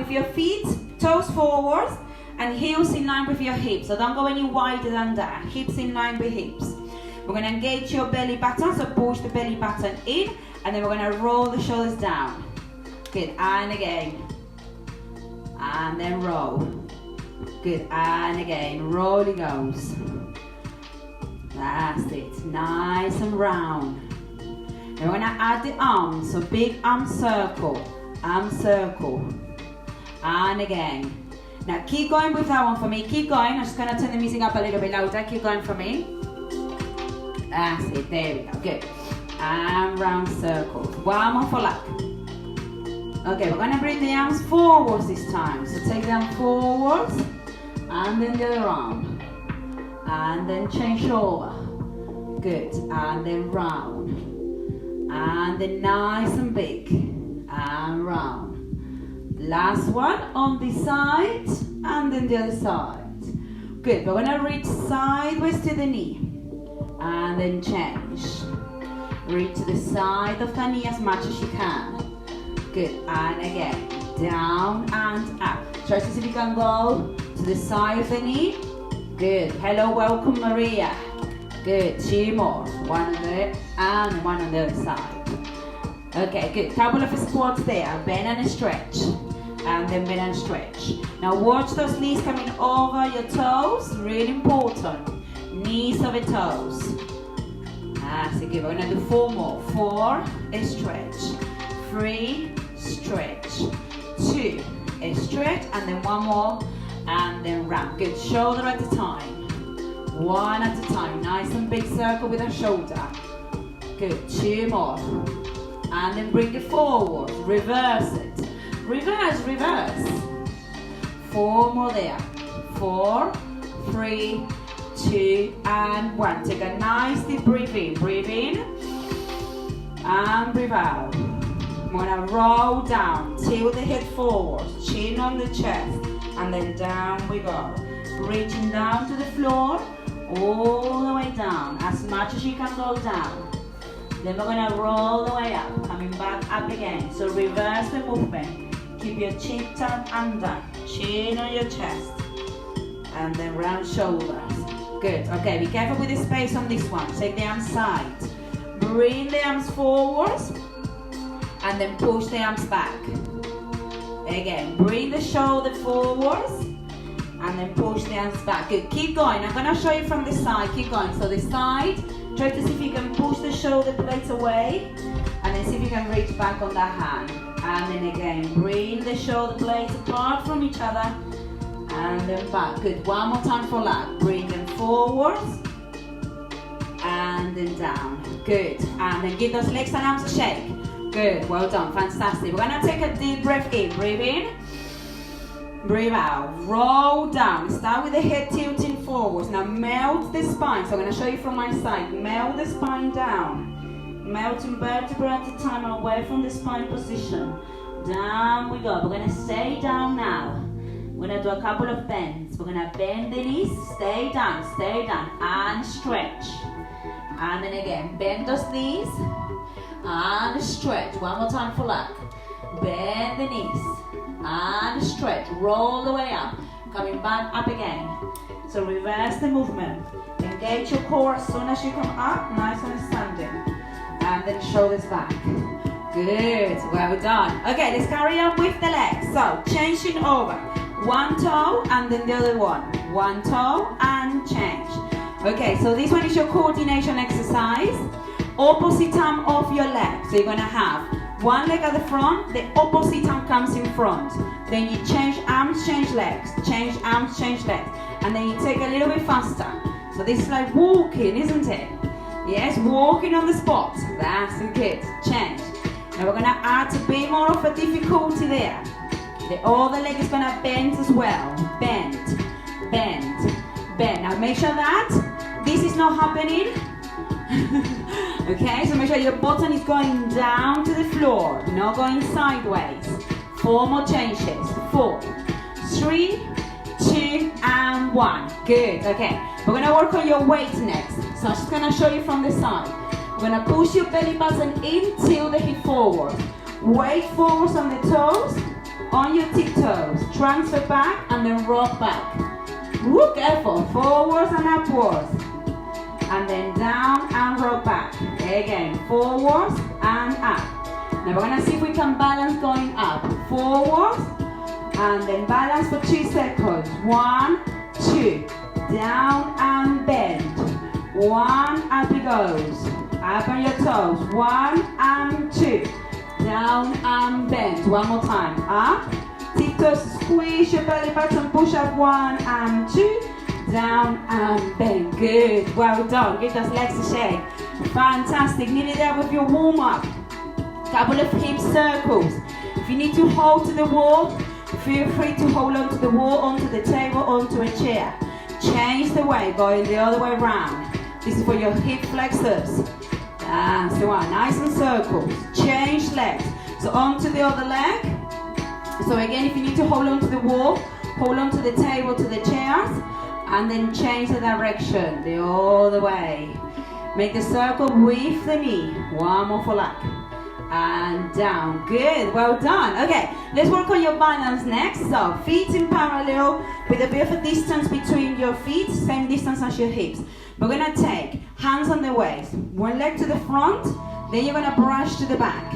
with your feet, toes forwards, and heels in line with your hips. So don't go any wider than that. Hips in line with hips. We're going to engage your belly button, so push the belly button in, and then we're going to roll the shoulders down. Good, and again. And then roll. Good, and again, roll it goes. That's it, nice and round. Then we're going to add the arms, so big arm circle, and again. Now keep going with that one for me, keep going. I'm just going to turn the music up a little bit louder, keep going for me. That's it, there we go, good. And round circles, one more for luck. Okay, we're going to bring the arms forwards this time. So take them forwards, and then the other arm. And then change over. Good, and then round. And then nice and big. And round. Last one on this side, and then the other side. Good, we're going to reach sideways to the knee. And then change. Reach to the side of the knee as much as you can. Good, and again, down and up. Try to see if you can go to the side of the knee. Good, hello, welcome Maria. Good, two more. One on the and one on the other side. Okay, good, couple of squats there. Bend and stretch. And then bend and stretch. Now watch those knees coming over your toes. Really important. Knees over toes. That's it, good. We're going to do 4 more. 4, stretch. 3, stretch. 2, stretch, and then 1 more, and then round. Good, shoulder at a time. 1 at a time. Nice and big circle with a shoulder. Good, 2 more. And then bring it forward. Reverse it. Reverse, reverse. 4 more there. 4, 3, 2, and 1. Take a nice deep breathe in, and breathe out. I'm going to roll down, tilt the head forward, chin on the chest, and then down we go. Reaching down to the floor, all the way down, as much as you can go down. Then we're going to roll the way up, coming back up again. So reverse the movement. Keep your chin tucked under, chin on your chest, and then round shoulders. Good, okay, be careful with the space on this one. Take the arms side. Bring the arms forwards, and then push the arms back. Again, bring the shoulder forwards, and then push the arms back. Good, keep going. I'm going to show you from the side. Keep going. So the side, try to see if you can push the shoulder blades away, and then see if you can reach back on that hand. And then again, bring the shoulder blades apart from each other, and then back. Good, one more time for luck. Bring them forwards, and then down. Good, and then give those legs and arms a shake. Good, well done, fantastic. We're going to take a deep breath in. Breathe in, breathe out. Roll down. Start with the head tilting forwards. Now melt the spine. So I'm going to show you from my side. Melt the spine down. Melting vertebra at a time away from the spine position. Down we go. We're going to stay down now. We're going to do a couple of bends. We're going to bend the knees. Stay down, and stretch. And then again, bend those knees. And stretch. One more time for luck. Bend the knees. And stretch. Roll the way up. Coming back up again. So reverse the movement. Engage your core as soon as you come up. Nice and standing. And then shoulders back. Good. Well done. Okay, let's carry on with the legs. So changing over. One toe and then the other one. One toe and change. Okay, so this one is your coordination exercise. Opposite arm of your leg. So you're going to have one leg at the front, the opposite arm comes in front. Then you change arms, change legs. Change arms, change legs. And then you take a little bit faster. So this is like walking, isn't it? Yes, walking on the spot. That's good. Change. Now we're going to add a bit more of a difficulty there. The other leg is going to bend as well. Bend, bend, bend. Now make sure that this is not happening. Okay, so make sure your bottom is going down to the floor, not going sideways. 4 more changes. 4, 3, 2, and 1. Good, okay. We're going to work on your weight next. So I'm just going to show you from the side. We're going to push your belly button in, tilt the hip forward. Weight forwards on the toes, On your tiptoes, transfer back and then rock back. Woo, careful. Forwards and upwards. And then down and rock back. Again, forwards and up. Now we're going to see if we can balance going up. Forwards and then balance for 2 seconds. 1, 2. Down and bend. 1, up it goes. Up on your toes. 1 and 2. Down and bend. One more time. Up. Tiptoes, squeeze your belly button. Push up. 1 and 2. Down and bend. Good. Well done. Give those legs a shake. Fantastic. Nearly there with your warm up. Couple of hip circles. If you need to hold to the wall, feel free to hold onto the wall, onto the table, onto a chair. Change the way, going the other way around. This is for your hip flexors. That's the one. Nice in circles. Change legs. So onto the other leg. So again, if you need to hold onto the wall, hold onto the table, to the chairs, and then change the direction the other way. Make the circle with the knee. One more for luck. And down. Good. Well done. Okay, let's work on your balance next. So feet in parallel with a bit of a distance between your feet, same distance as your hips. We're going to take hands on the waist. One leg to the front, then you're going to brush to the back.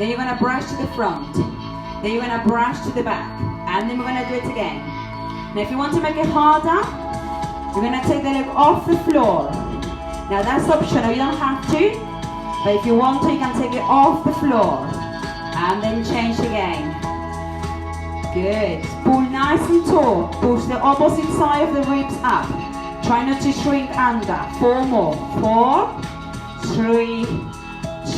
Then you're going to brush to the front. Then you're going to brush to the back. And then we're going to do it again. Now if you want to make it harder, you're going to take the leg off the floor. Now that's optional, you don't have to. But if you want to, you can take it off the floor. And then change again. Good. Pull nice and tall. Push the opposite side of the ribs up. Try not to shrink under. 4 more. 4, 3,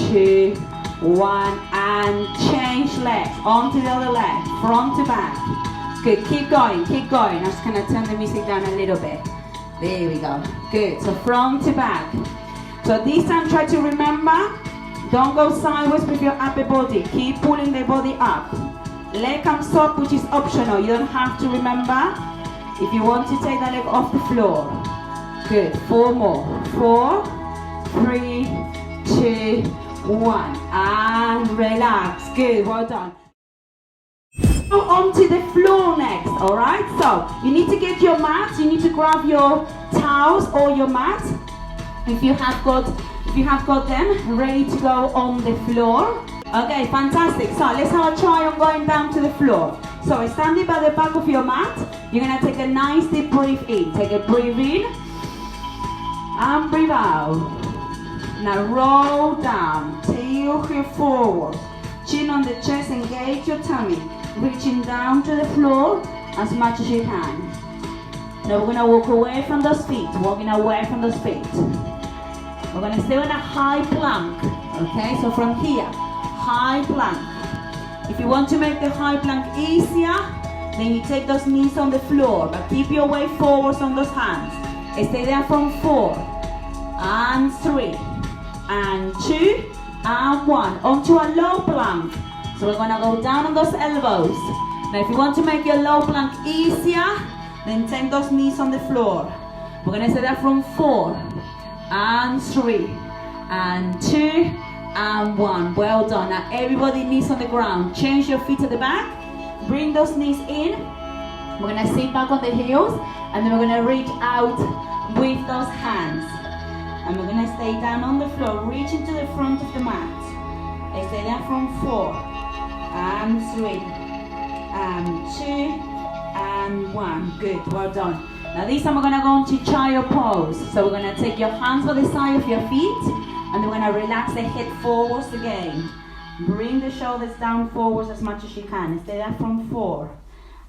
2, 1. And change legs. Onto the other leg. Front to back. Good. Keep going. Keep going. I'm just going to turn the music down a little bit. There we go. Good. So front to back. So this time try to remember, don't go sideways with your upper body. Keep pulling the body up. Leg comes up, which is optional. You don't have to remember. If you want to take the leg off the floor. Good. 4 more. 4, 3, 2, 1. And relax. Good. Well done. Go onto the floor next. Alright? So you need to get your mat. You need to grab your towels or your mat. If you have got them ready to go on the floor. Okay, fantastic. So let's have a try on going down to the floor. So standing by the back of your mat, you're gonna take a nice deep breath in. Take a breath in and breathe out. Now roll down, tail heel forward, chin on the chest, engage your tummy, reaching down to the floor as much as you can. Now we're gonna walk away from those feet, walking away from those feet. We're going to stay on a high plank, okay? So from here, high plank. If you want to make the high plank easier, then you take those knees on the floor, but keep your weight forwards on those hands. Stay there from 4, and 3, and 2, and 1. Onto a low plank. So we're going to go down on those elbows. Now if you want to make your low plank easier, then take those knees on the floor. We're going to stay there from 4, and 3, and 2, and 1. Well done. Now everybody knees on the ground. Change your feet to the back. Bring those knees in. We're going to sit back on the heels, and then we're going to reach out with those hands. And we're going to stay down on the floor, reaching to the front of the mat. Stay there from 4, and 3, and 2, and 1. Good. Well done. Now this time we're going to go into child pose. So we're going to take your hands on the side of your feet, and then we're going to relax the head forwards again. Bring the shoulders down forwards as much as you can. Stay there from 4,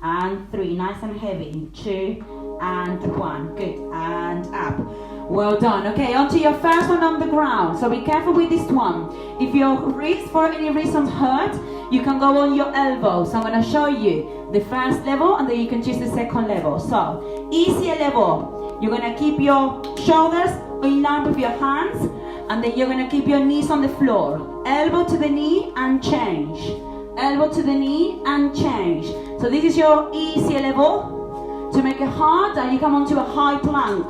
and 3, nice and heavy. 2, and 1. Good. And up. Well done. Okay, onto your first one on the ground. So be careful with this one. If your wrist for any reason hurt, you can go on your elbows. So I'm going to show you the first level, and then you can choose the second level. So easier level, you're going to keep your shoulders in line with your hands, and then you're going to keep your knees on the floor. Elbow to the knee and change. Elbow to the knee and change. So this is your easier level. To make it harder, you come onto a high plank,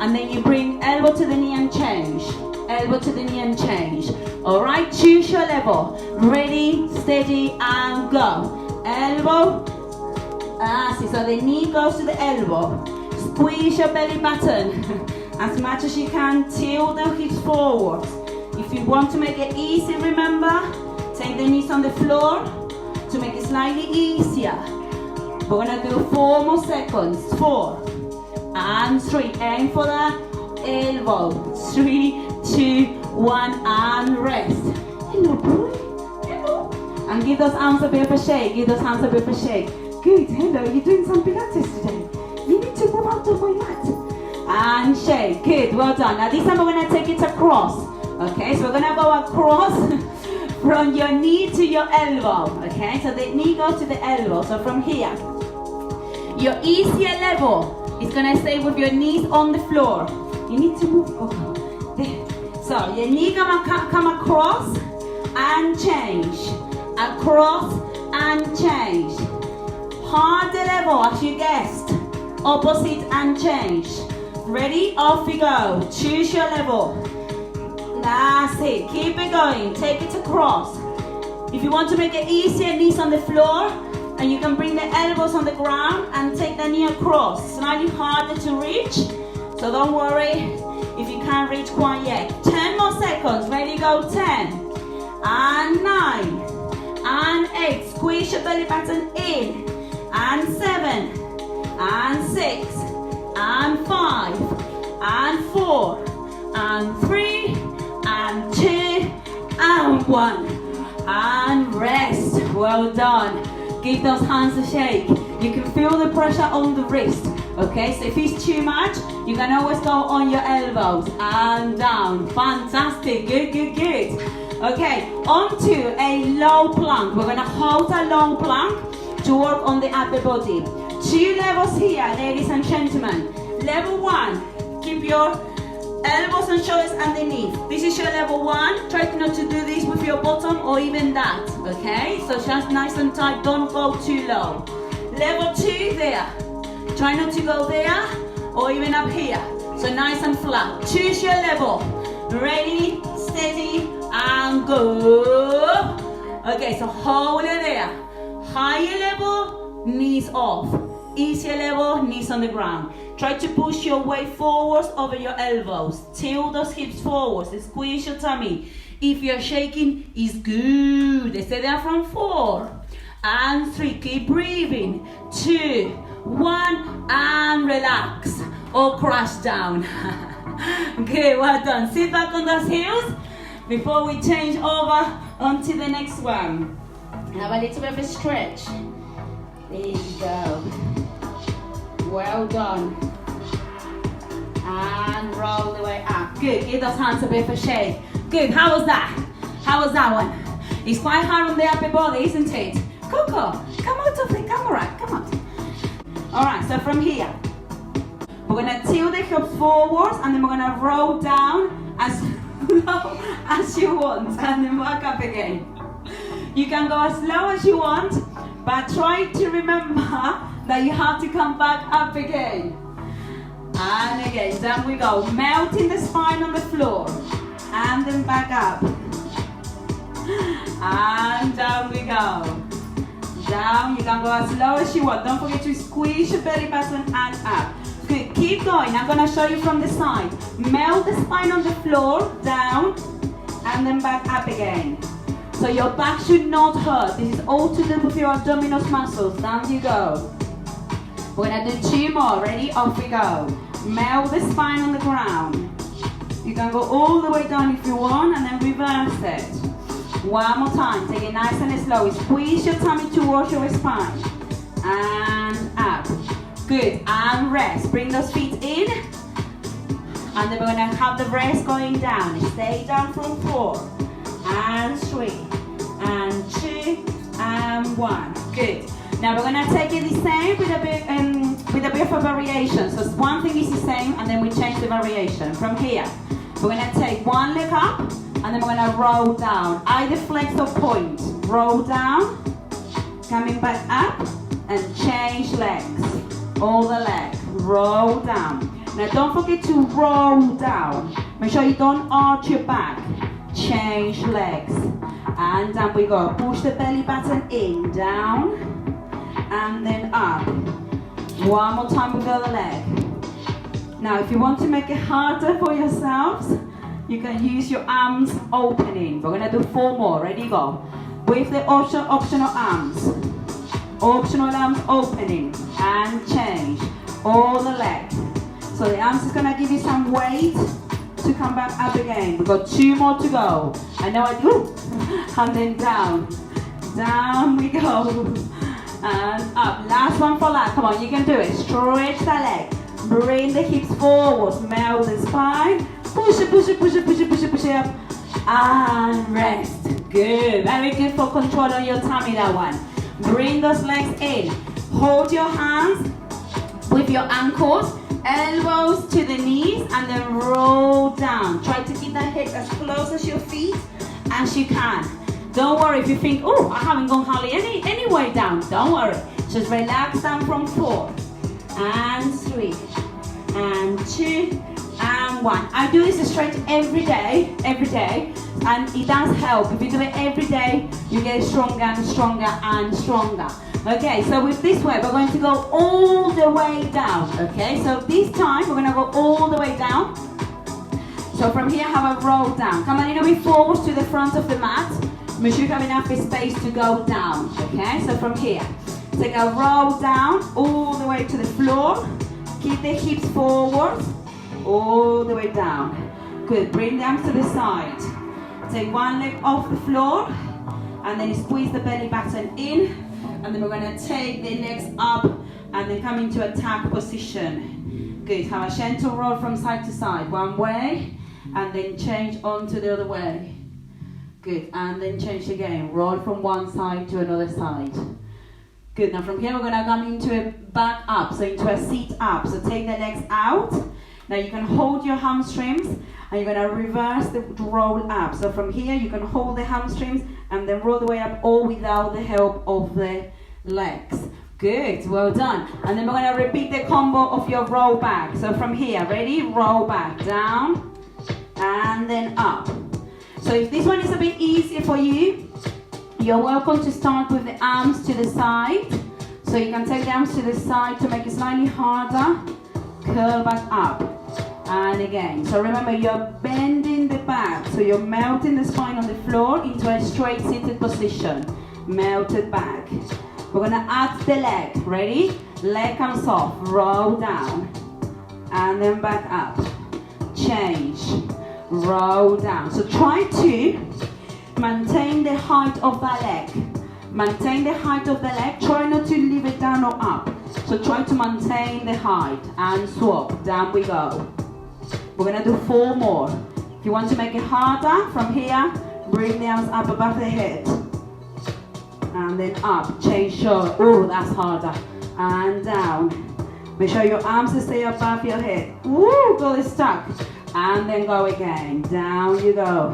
and then you bring elbow to the knee and change. Elbow to the knee and change. Alright, choose your level. Ready, steady, and go. elbow. See, so the knee goes to the elbow. Squeeze your belly button as much as you can. Tilt the hips forward. If you want to make it easy, remember, take the knees on the floor to make it slightly easier. We're gonna do 4 more seconds. 4 and 3. Aim for the elbow. 3, 2, 1, and rest. Hello, boy. Hello. And give those arms a bit of a shake. Give those hands a bit of a shake. Good. Hello. You're doing some Pilates today. You need to move out of my mat. And shake. Good. Well done. Now this time we're gonna take it across. Okay. So we're gonna go across from your knee to your elbow. Okay. So the knee goes to the elbow. So from here, your easier level is gonna stay with your knees on the floor. You need to move. There. So your knee gonna come across and change. Across and change. Harder level as you guessed. Opposite and change. Ready? Off we go. Choose your level. That's it. Keep it going. Take it across. If you want to make it easier, knees on the floor. And you can bring the elbows on the ground and take the knee across. Slightly harder to reach. So don't worry if you can't reach quite yet. 10 more seconds. Ready, go. 10 and 9 and 8. Squeeze your belly button in. And 7 and 6 and 5 and 4 and 3 and 2 and 1. And rest. Well done. Give those hands a shake. You can feel the pressure on the wrist. Okay, so if it's too much, you can always go on your elbows and down. Fantastic. Good, good, good. Okay, onto a low plank. We're gonna hold a long plank to work on the upper body. 2 levels here, ladies and gentlemen. Level 1, keep your elbows and shoulders underneath. This is your level 1. Try not to do this with your bottom or even that. Okay, so just nice and tight. Don't go too low. Level 2 there. Try not to go there or even up here. So nice and flat. Choose your level. Ready, steady, and go. Okay, so hold it there. Higher level, knees off. Easier level, knees on the ground. Try to push your weight forwards over your elbows. Tilt those hips forwards. Squeeze your tummy. If you're shaking, it's good. Stay there from 4 and 3. Keep breathing. 2, 1, and relax. Or crash down. Good, well done. Sit back on those heels before we change over onto the next one. Have a little bit of a stretch. There you go. Well done. And roll the way up. Good. Give those hands a bit of a shake. Good. How was that? How was that one? It's quite hard on the upper body, isn't it? Coco, come out of the camera. Come on. All right. So from here, we're gonna tilt the hips forwards, and then we're gonna roll down as low as you want, and then back up again. You can go as low as you want, but try to remember that you have to come back up again. And again, down we go. Melting the spine on the floor. And then back up. And down we go. Down, you can go as low as you want. Don't forget to squeeze your belly button and up. Good, keep going. I'm gonna show you from the side. Melt the spine on the floor, down, and then back up again. So your back should not hurt. This is all to do with your abdominal muscles. Down you go. We're gonna do 2 more. Ready? Off we go. Melt the spine on the ground. You can go all the way down if you want, and then reverse it. One more time. Take it nice and slow. Squeeze your tummy towards your spine. And up. Good. And rest. Bring those feet in. And then we're gonna have the rest going down. Stay down from 4 and 3 and 2 and 1. Good. Now we're gonna take it the same with a bit of a variation. So one thing is the same, and then we change the variation. From here, we're gonna take one leg up, and then we're gonna roll down. Either flex or point. Roll down, coming back up, and change legs. All the leg. Roll down. Now don't forget to roll down. Make sure you don't arch your back. Change legs. And down we go. Push the belly button in, down. and then up. One more time with the other leg. Now, if you want to make it harder for yourselves, you can use your arms opening. We're going to do 4 more. Ready, go. With the optional arms. Optional arms opening and change. All the legs. So the arms is going to give you some weight to come back up again. We've got 2 more to go. I know I do. And then down. Down we go. And up. Last one for that. Come on, you can do it. Stretch the leg. Bring the hips forward. Melt the spine. Push it, push it, push it, push it, push it, push it up. And rest. Good. Very good for control on your tummy, that one. Bring those legs in. Hold your hands with your ankles. Elbows to the knees and then roll down. Try to keep that head as close as your feet as you can. Don't worry if you think, oh, I haven't gone hardly any way down. Don't worry. Just relax down from 4 and 3 and 2 and 1. I do this stretch every day, and it does help. If you do it every day, you get stronger and stronger and stronger. Okay, so with this way, we're going to go all the way down. Okay, so this time we're going to go all the way down. So from here, have a roll down. Come a little bit forward to the front of the mat. Make sure you have enough space to go down. Okay, so from here, take a roll down all the way to the floor. Keep the hips forward, all the way down. Good, bring the arms to the side. Take one leg off the floor, and then squeeze the belly button in. And then we're going to take the legs up and then come into attack position. Good. Have a gentle roll from side to side. One way and then change onto the other way. Good. And then change again. Roll from one side to another side. Good. Now from here we're going to come into a back up. So into a sit up. So take the legs out. Now you can hold your hamstrings and you're going to reverse the roll up. So from here you can hold the hamstrings and then roll the way up, all without the help of the legs. Good, well done. And then we're going to repeat the combo of your roll back. So from here, ready? Roll back, down, and then up. So if this one is a bit easier for you, you're welcome to start with the arms to the side. So you can take the arms to the side to make it slightly harder. Curl back up. And again. So remember, you're bending the back. So you're melting the spine on the floor into a straight seated position. Melted back. We're going to add the leg. Ready? Leg comes off. Roll down. And then back up. Change. Roll down. So try to maintain the height of that leg. Maintain the height of the leg. Try not to leave it down or up. So try to maintain the height. And swap. Down we go. We're going to do 4 more. If you want to make it harder, from here, bring the arms up above the head. And then up. Change shoulder. Oh, that's harder. And down. Make sure your arms stay above your head. Woo, go stuck. And then go again. Down you go.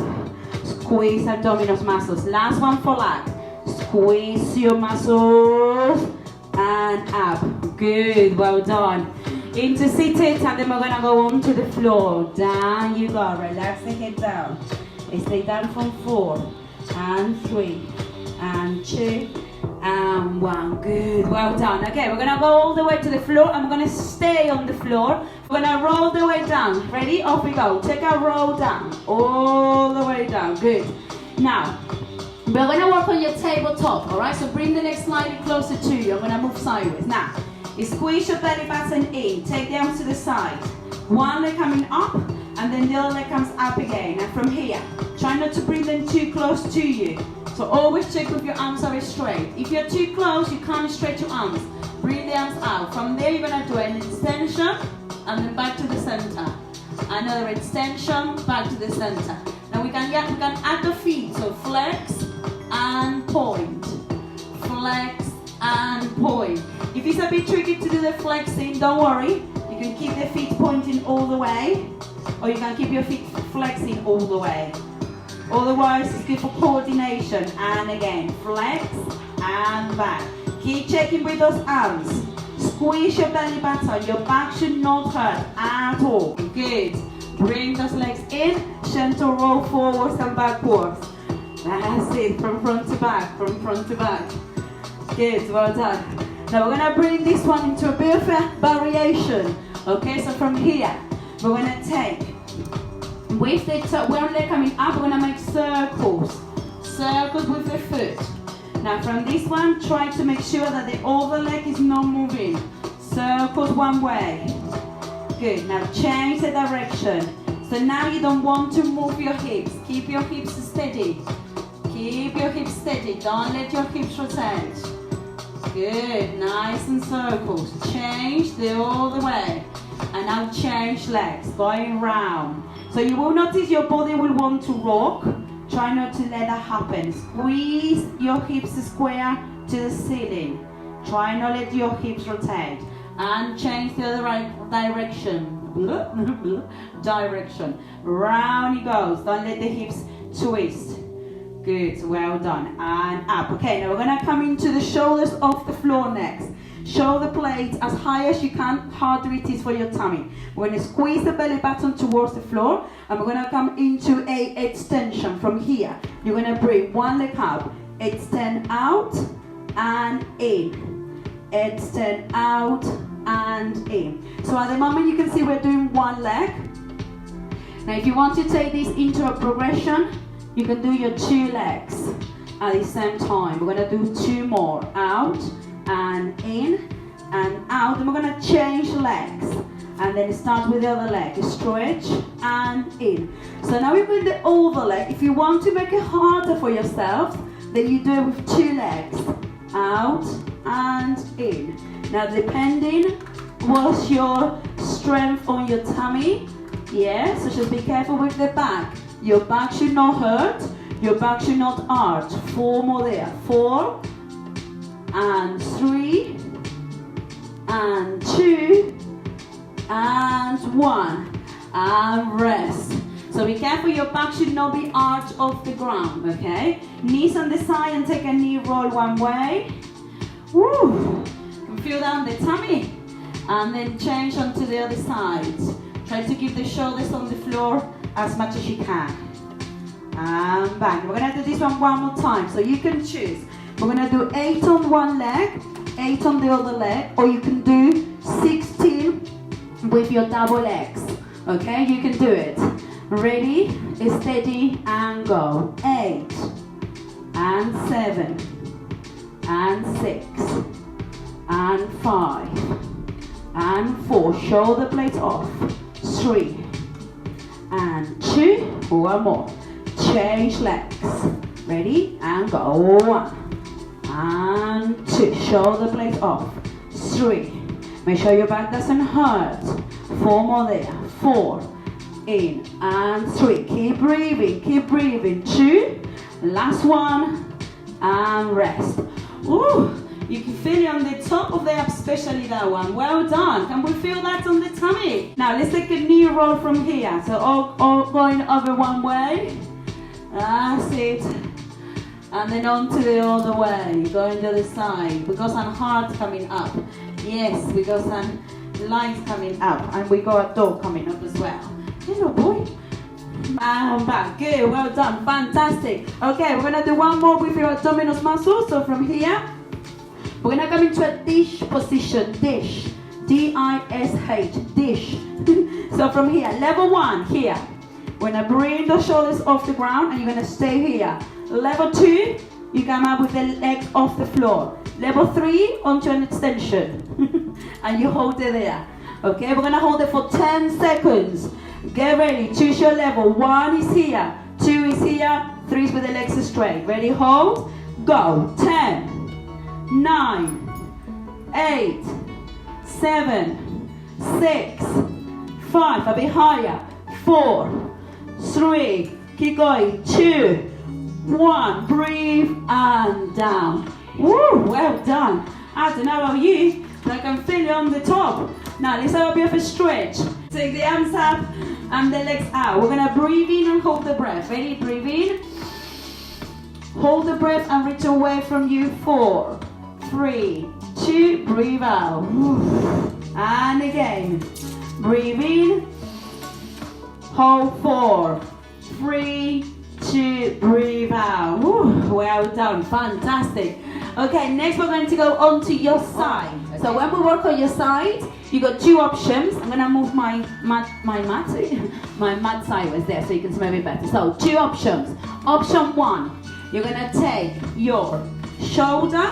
Squeeze abdominal muscles. Last one for leg. Squeeze your muscles. And up. Good, well done. Into seated, and then we're going to go onto the floor. Down you go. Relax the head down. Stay down from 4 and 3 and 2 and 1. Good, well done. Okay, we're going to go all the way to the floor. I'm going to stay on the floor. We're going to roll the way down. Ready? Off we go. Take a roll down. All the way down. Good. Now, we're going to work on your tabletop. Alright, so bring the legs slightly closer to you. I'm going to move sideways. Now, squeeze your belly button in. Take the arms to the side. One leg coming up, and then the other leg comes up again. And from here, try not to bring them too close to you. So always check if your arms are straight. If you're too close, you can't stretch your arms. Bring the arms out. From there, you're going to do an extension, and then back to the center. Another extension, back to the center. Now we can add the feet. So flex and point. Flex and point. If it's a bit tricky to do the flexing, don't worry. You can keep the feet pointing all the way, or you can keep your feet flexing all the way. Otherwise, it's good for coordination. And again, flex and back. Keep checking with those arms. Squeeze your belly button. Your back should not hurt at all. Good. Bring those legs in. Gentle roll forwards and backwards. That's it. From front to back. From front to back. Good. Well done. Now we're gonna bring this one into a bit of a variation. Okay, so from here, we're gonna take, with the top, one leg coming up, we're gonna make circles. Circles with the foot. Now from this one, try to make sure that the other leg is not moving. Circles one way. Good, now change the direction. So now you don't want to move your hips. Keep your hips steady. Keep your hips steady. Don't let your hips rotate. Good, nice and circles. Change the other way. And now change legs, going round. So you will notice your body will want to rock. Try not to let that happen. Squeeze your hips square to the ceiling. Try not let your hips rotate. And change the other direction. Direction. Round it goes. Don't let the hips twist. Good, well done. And up. Okay, now we're going to come into the shoulders off the floor next. Shoulder blades as high as you can, harder it is for your tummy. We're going to squeeze the belly button towards the floor, and we're going to come into a extension from here. You're going to bring one leg up, extend out and in. Extend out and in. So at the moment you can see we're doing one leg. Now if you want to take this into a progression, you can do your two legs at the same time. We're going to do two more. Out and in and out. And we're going to change legs. And then start with the other leg. Stretch and in. So now we're doing the other leg. If you want to make it harder for yourself, then you do it with two legs. Out and in. Now depending what's your strength on your tummy. Yeah, so just be careful with the back. Your back should not hurt. Your back should not arch. 4 more there. 4 and 3 and 2 and 1 and rest. So be careful, your back should not be arched off the ground, okay? Knees on the side and take a knee roll one way. Woo! You can feel down the tummy. And then change onto the other side. Try to keep the shoulders on the floor as much as you can. And back. We're going to do this one more time, so you can choose. We're going to do 8 on one leg, 8 on the other leg, or you can do 16 with your double legs. Okay, you can do it. Ready, steady, and go. 8 and 7 and 6 and 5 and 4. Shoulder blades off. 3 and 2. One more. Change legs. Ready, and go. 1 and 2. Shoulder blades off. 3. Make sure your back doesn't hurt. 4 more there. 4. In and 3. Keep breathing. Keep breathing. 2. Last one. And rest. Ooh, you can feel it on the top of the abs, especially that one. Well done. Can we feel that on the tummy? Now let's take a knee roll from here. So all going over one way. That's it. And then on to the other way. Going the other side. We got some heart coming up. Yes, we got some lines coming up. And we got a dog coming up as well. Hello, boy. And back. Good. Well done. Fantastic. Okay, we're going to do one more with your abdominal muscles. So from here, we're going to come into a dish position. Dish. D-I-S-H. Dish. So from here, level 1, here. We're going to bring the shoulders off the ground and you're going to stay here. Level 2, you come up with the legs off the floor. Level 3, onto an extension. And you hold it there. Okay, we're going to hold it for 10 seconds. Get ready, choose your level. 1 is here, 2 is here, 3 is with the legs straight. Ready, hold, go. 10, 9, 8, 7, 6, 5, a bit higher, 4, 3, keep going, 2, 1, breathe and down. Woo, well done. I don't know about you, but I can feel it on the top. Now let's have a bit of a stretch. Take the arms up and the legs out. We're gonna breathe in and hold the breath. Ready? Breathe in. Hold the breath and reach away from you. 4, 3, 2, breathe out. And again. Breathe in. Hold 4, 3, 2, breathe out. Well done. Fantastic. Okay, next we're going to go onto your side. Okay. So when we work on your side, you got two options. I'm gonna move my mat sideways there so you can see me better. So two options. Option one, you're gonna take your shoulder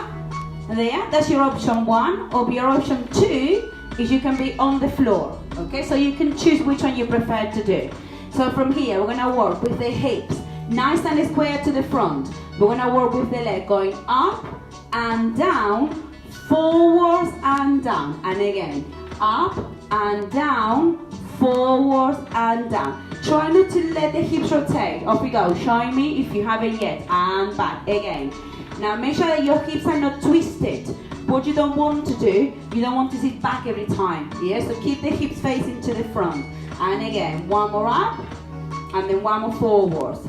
there. That's your option one. Or your option two is you can be on the floor. Okay, so you can choose which one you prefer to do. So from here, we're gonna work with the hips nice and square to the front. We're gonna work with the leg going up and down, forwards and down, and again up and down, forwards and down. Try not to let the hips rotate. Off we go. Show me if you haven't yet. And back again. Now make sure that your hips are not twisted. What you don't want to do, you don't want to sit back every time. Yeah, so keep the hips facing to the front. And again, one more up, and then one more forwards.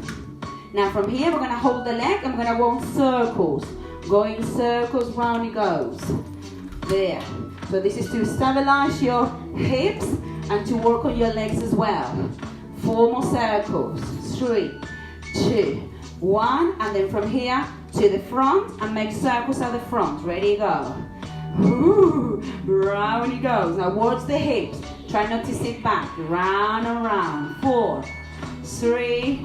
Now from here, we're gonna hold the leg and we're gonna go in circles. Going circles, round it goes. There. So this is to stabilize your hips and to work on your legs as well. 4 more circles. 3, 2, 1, and then from here to the front and make circles at the front. Ready, go. Ooh, round it goes. Now watch the hips. Try not to sit back. Round and round. 4, 3,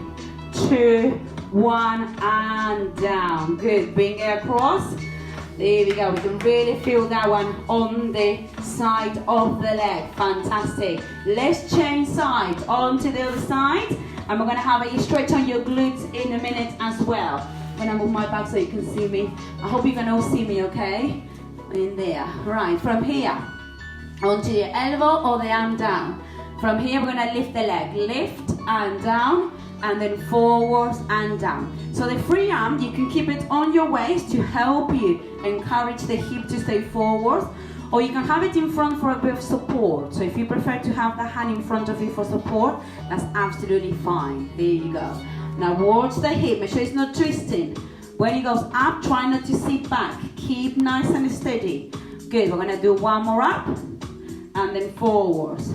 2, 1, and down. Good. Bring it across. There we go. We can really feel that one on the side of the leg. Fantastic. Let's change sides onto the other side. And we're going to have a stretch on your glutes in a minute as well. I'm going to move my back so you can see me. I hope you can all see me, okay? In there. Right. From here, onto your elbow or the arm down. From here, we're going to lift the leg. Lift and down. And then forwards and down. So the free arm, you can keep it on your waist to help you encourage the hip to stay forward, or you can have it in front for a bit of support. So if you prefer to have the hand in front of you for support, that's absolutely fine. There you go. Now watch the hip, make sure it's not twisting. When it goes up, try not to sit back. Keep nice and steady. Good, we're gonna do one more up, and then forwards.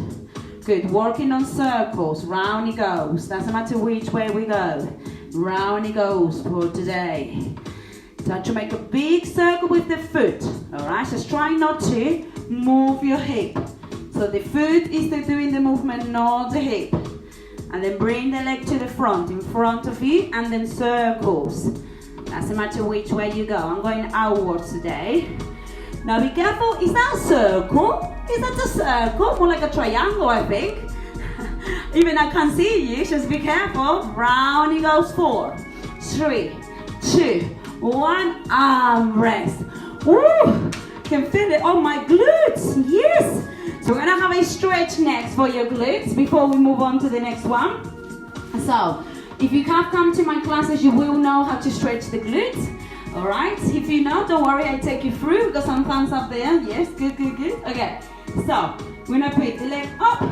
Good, working on circles, round it goes. Doesn't matter which way we go. Round it goes for today. Try to make a big circle with the foot. Alright, just try not to move your hip. So the foot is doing the movement, not the hip. And then bring the leg to the front, in front of you, and then circles. Doesn't matter which way you go. I'm going outwards today. Now be careful, is that a circle? Is that a circle? More like a triangle, I think. Even I can't see you, just be careful. Round it goes. 4, 3, 2, 1, arm rest. Woo! Can feel it on my glutes, yes! So we're gonna have a stretch next for your glutes before we move on to the next one. So, if you have come to my classes, you will know how to stretch the glutes. Alright, if you know, don't worry, I take you through. We've got some thumbs up there. Yes, good, good, good. Okay, so we're gonna put the leg up,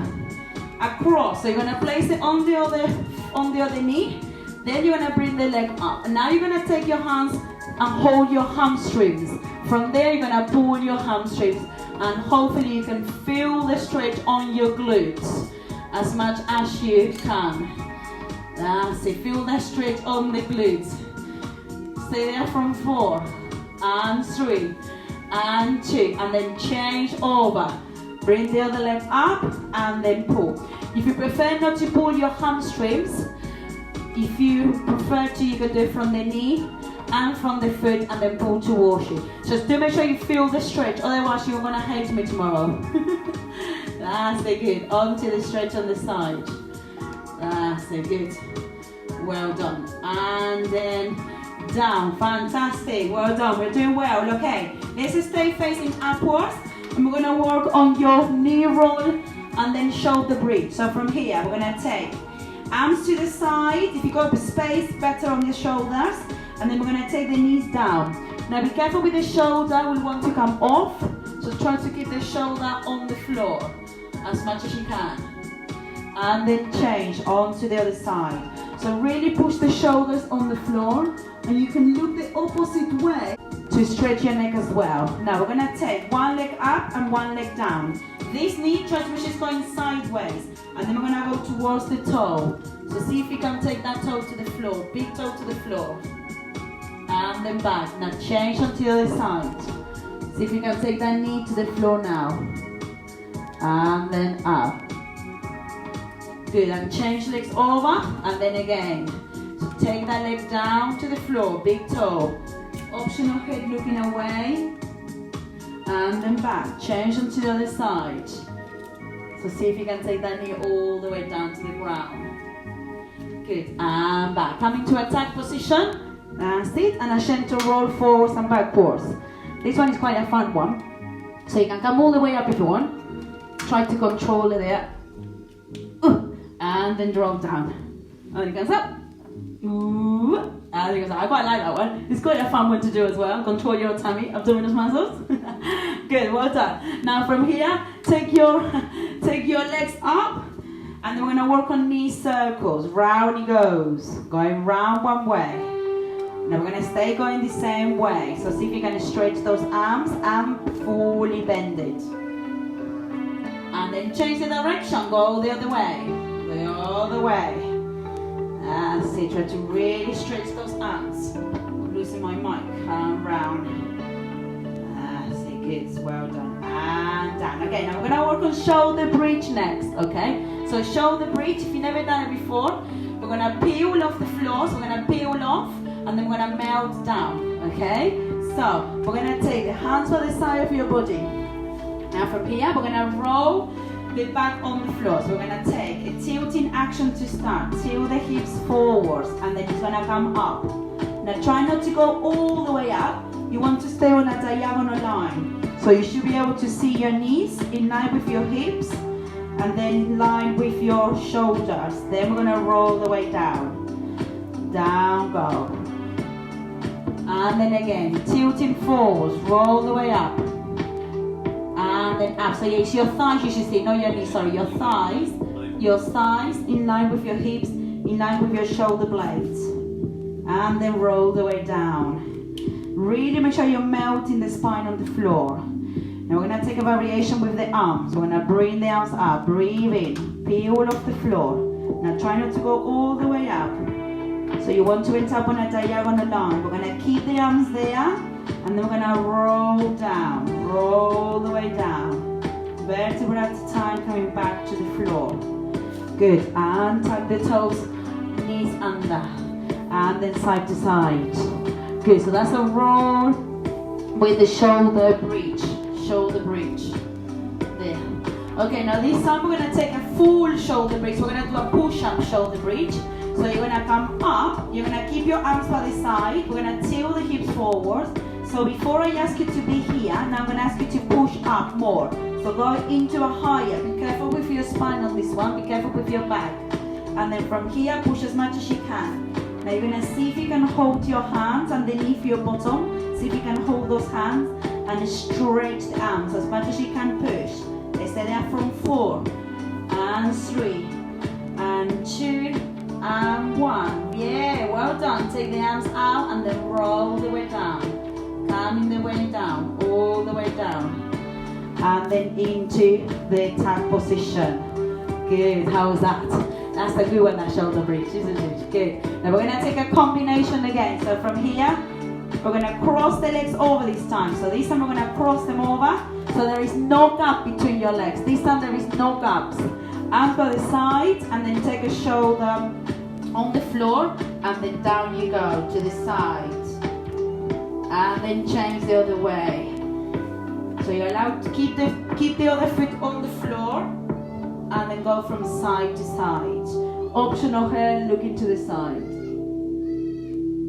across. So you're gonna place it on the other knee. Then you're gonna bring the leg up. And now you're gonna take your hands and hold your hamstrings. From there, you're gonna pull your hamstrings, and hopefully you can feel the stretch on your glutes as much as you can. That's it. Feel the stretch on the glutes. Stay there from 4 and 3 and 2, and then change over. Bring the other leg up and then pull. If you prefer not to pull your hamstrings, if you prefer to, you can do it from the knee and from the foot and then pull towards you. Just do make sure you feel the stretch, otherwise you're gonna hate me tomorrow. That's it, good. On to the stretch on the side. That's it, good. Well done. And then down. Fantastic. Well done. We're doing well. Okay. Let's stay facing upwards. And we're going to work on your knee roll and then shoulder bridge. So from here, we're going to take arms to the side. If you got the space, better on your shoulders. And then we're going to take the knees down. Now be careful with the shoulder. We want to come off. So try to keep the shoulder on the floor as much as you can. And then change on to the other side. So really push the shoulders on the floor. And you can look the opposite way to stretch your neck as well. Now we're going to take one leg up and one leg down. This knee, try to make sure it's going sideways. And then we're going to go towards the toe. So see if you can take that toe to the floor. Big toe to the floor. and then back. Now change onto the other side. See if you can take that knee to the floor now. And then up. Good, and change legs over, and then again. So take that leg down to the floor, big toe. Optional head looking away. And then back. Change onto the other side. So see if you can take that knee all the way down to the ground. Good, and back. Coming to attack position. That's it, and a gentle roll forwards and backwards. This one is quite a fun one. So you can come all the way up if you want. Try to control it there. And then drop down. And it goes up. And it goes up. I quite like that one. It's quite a fun one to do as well. Control your tummy, abdominal muscles. Good, well done. Now from here, take your legs up. And then we're going to work on knee circles. Round it goes. Going round one way. Now we're going to stay going the same way. So see if you can stretch those arms and fully bend it. And then change the direction. Go the other way. The other way. That's it. Try to really stretch those arms. I'm losing my mic. And round. That's it. Good. Well done. And down. Okay, now we're going to work on shoulder bridge next. Okay? So shoulder bridge, if you've never done it before, we're going to peel off the floor. So we're going to peel off. And then we're going to melt down. Okay? So we're going to take the hands by the side of your body. Now from here, we're going to roll the back on the floor. So we're going to take a tilting action to start. Tilt the hips forwards, and then it's going to come up. Now try not to go all the way up. You want to stay on a diagonal line. So you should be able to see your knees in line with your hips, and then in line with your shoulders. Then we're going to roll the way down. Down, go. And then again, tilting forwards, roll the way up. And then up. So yeah, it's your thighs you should see, not your knees, sorry. Your thighs in line with your hips, in line with your shoulder blades. And then roll the way down. Really make sure you're melting the spine on the floor. Now we're going to take a variation with the arms. We're going to bring the arms up, breathe in, peel off the floor. Now try not to go all the way up. So you want to end up on a diagonal line. We're going to keep the arms there, and then we're going to roll down, roll the way down. Vertebra at a time, coming back to the floor. Good, and tuck the toes, knees under, and then side to side. Good, so that's a roll with the shoulder bridge. Shoulder bridge. There. Okay, now this time we're going to take a full shoulder bridge. We're going to do a push-up shoulder bridge. So you're going to come up, you're going to keep your arms by the side, we're going to tilt the hips forward. So before I ask you to be here, now I'm going to ask you to push up more. So go into a higher, be careful with your spine on this one, be careful with your back. And then from here, push as much as you can. Now you're going to see if you can hold your hands underneath your bottom, see if you can hold those hands and stretch the arms as much as you can push. Stay there from 4, and 3, and 2, and 1. Yeah, well done. Take the arms out and then roll the way down. Coming the way down, all the way down. And then into the attack position. Good, how's that? That's a good one, that shoulder bridge, isn't it? Good. Now we're going to take a combination again. So from here, we're going to cross the legs over this time. So this time we're going to cross them over. So there is no gap between your legs. This time there is no gaps. Arms by the side, and then take a shoulder on the floor, and then down you go to the side. And then change the other way. So you're allowed to keep the other foot on the floor, and then go from side to side. Optional here, looking to the side.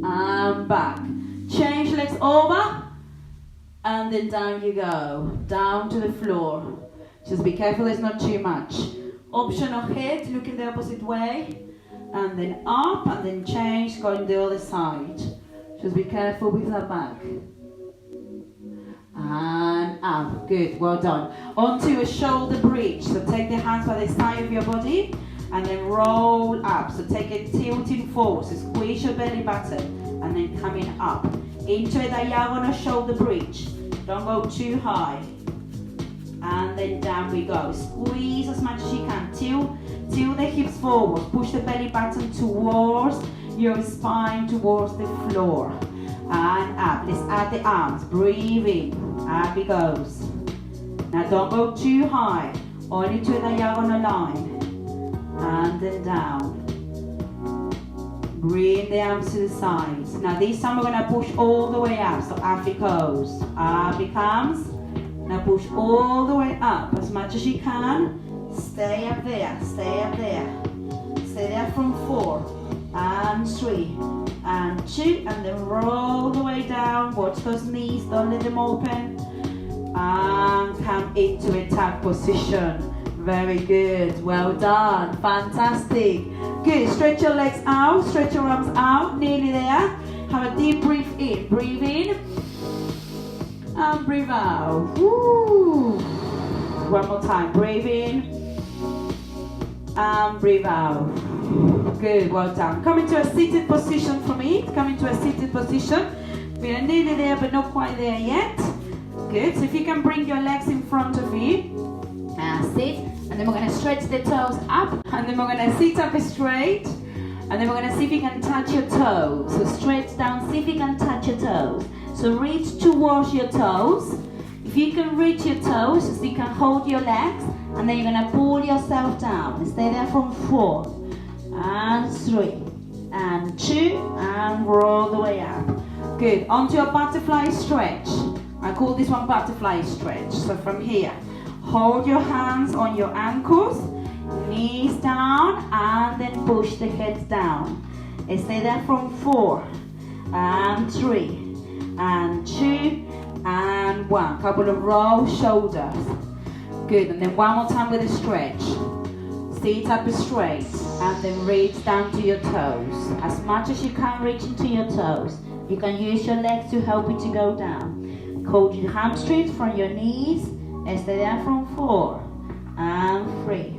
And back. Change legs over, and then down you go. Down to the floor. Just be careful there's not too much. Optional head, looking the opposite way. And then up, and then change, going the other side. Just be careful with that back. And up. Good, well done. Onto a shoulder bridge. So take the hands by the side of your body, and then roll up. So take it tilting forward. So squeeze your belly button, and then coming up. Into a diagonal shoulder bridge. Don't go too high. And then down we go. Squeeze as much as you can. Tilt the hips forward. Push the belly button towards your spine, towards the floor. and up. Let's add the arms. Breathe in. Up it goes. Now don't go too high. Only to a diagonal line. And then down. Bring the arms to the sides. Now this time we're going to push all the way up. So up it goes. Up it comes. Now push all the way up as much as you can. Stay up there. Stay up there. Stay there from 4 and 3 and 2, and then roll the way down. Watch those knees, don't let them open. And come into a tap position. Very good. Well done. Fantastic. Good. Stretch your legs out. Stretch your arms out. Nearly there. Have a deep breathe in. Breathe in. And breathe out. Woo. One more time. Breathe in. And breathe out. Good. Well done. Come into a seated position for me. Come into a seated position. We are nearly there, but not quite there yet. Good. So if you can bring your legs in front of you. Sit. And then we're going to stretch the toes up. And then we're going to sit up straight. And then we're going to see if you can touch your toes. So stretch down, see if you can touch your toes. So reach towards your toes. If you can reach your toes, so you can hold your legs. And then you're going to pull yourself down. Stay there from 4 and 3 and 2 and roll the way up. Good. Onto a butterfly stretch. I call this one butterfly stretch. So from here. Hold your hands on your ankles, knees down, and then push the head down. Stay there from 4 and 3 and 2 and 1. Couple of roll shoulders. Good. And then one more time with a stretch. Sit up straight and then reach down to your toes. As much as you can reach into your toes. You can use your legs to help you to go down. Hold your hamstrings from your knees. Stay there from 4 and 3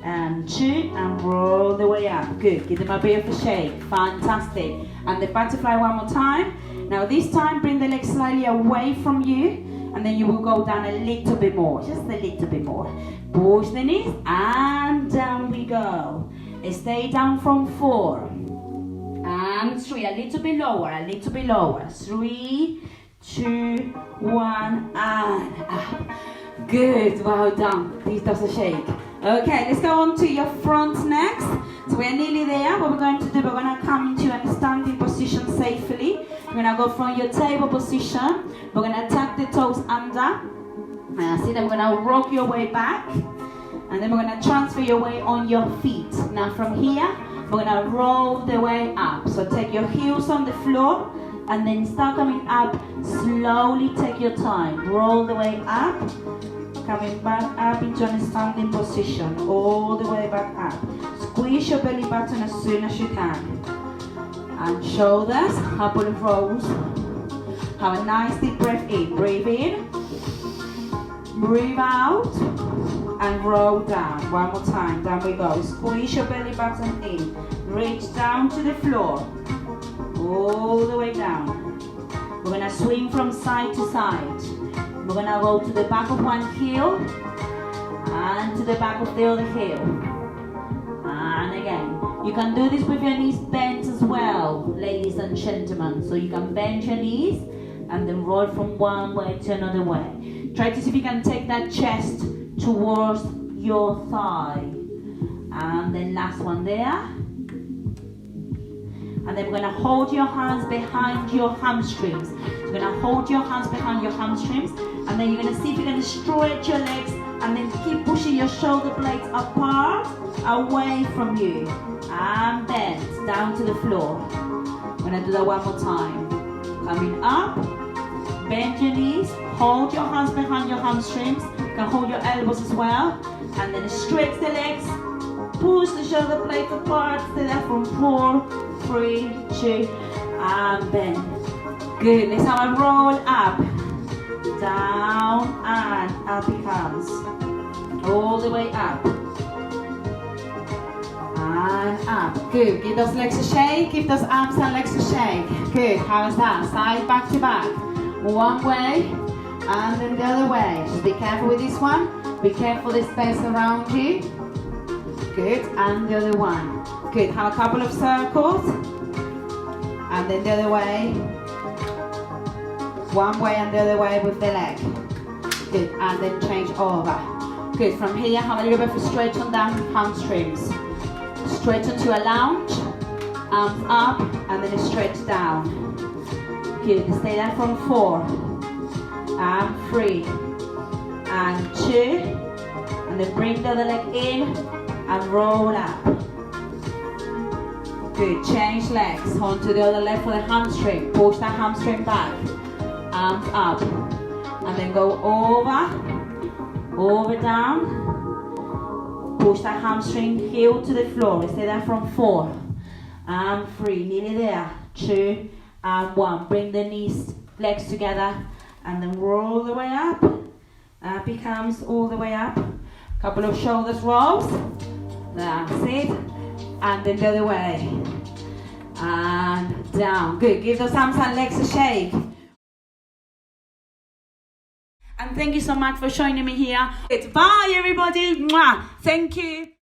and 2 and roll the way up. Good. Give them a bit of a shake. Fantastic. And the butterfly one more time. Now this time bring the legs slightly away from you, and then you will go down a little bit more. Just a little bit more. Push the knees and down we go. Stay down from 4 and 3. A little bit lower. A little bit lower. 3, 2, 1 and up. Good, well done. This does a shake. Okay, let's go on to your front next. So we're nearly there. What we're going to do, we're going to come into a standing position safely. We're going to go from your table position. We're going to tuck the toes under. See, then we're going to rock your way back. And then we're going to transfer your weight on your feet. Now from here, we're going to roll the way up. So take your heels on the floor. And then start coming up, slowly take your time. Roll the way up, coming back up into a standing position, all the way back up. Squeeze your belly button as soon as you can. And shoulders, couple of rolls. Have a nice deep breath in. Breathe in, breathe out, and roll down. One more time, down we go. Squeeze your belly button in. Reach down to the floor. All the way down. We're going to swing from side to side. We're going to go to the back of one heel and to the back of the other heel. And again. You can do this with your knees bent as well, ladies and gentlemen. So you can bend your knees and then roll from one way to another way. Try to see if you can take that chest towards your thigh. And then last one there. And then we're going to hold your hands behind your hamstrings. You're going to hold your hands behind your hamstrings. And then you're going to see if you can stretch your legs. And then keep pushing your shoulder blades apart, away from you. And bend down to the floor. I'm going to do that one more time. Coming up. Bend your knees. Hold your hands behind your hamstrings. You can hold your elbows as well. And then stretch the legs. Push the shoulder blades apart. Stay there from 4, 3, 2, and bend. Good. Let's have a roll up, down, and up it comes. All the way up. And up. Good. Give those legs a shake. Give those arms and legs a shake. Good. How's that? Side back to back. One way, and then the other way. Just be careful with this one. Be careful the space around you. Good, and the other one. Good, have a couple of circles. And then the other way. One way and the other way with the leg. Good, and then change over. Good, from here have a little bit of a stretch on the hamstrings. Stretch into a lunge, arms up, and then stretch down. Good, stay there from 4, and 3, and 2, and then bring the other leg in, and roll up. Good, change legs, onto the other leg for the hamstring. Push that hamstring back, arms up, and then go over, down. Push that hamstring heel to the floor. Stay there from 4, and 3, nearly there. 2, and 1. Bring the knees, legs together, and then roll the way up. Up it comes all the way up. Couple of shoulders rolls. That's it. And then the other way. And down. Good. Give those arms and legs a shake. And thank you so much for joining me here. Bye everybody. Mwah. Thank you.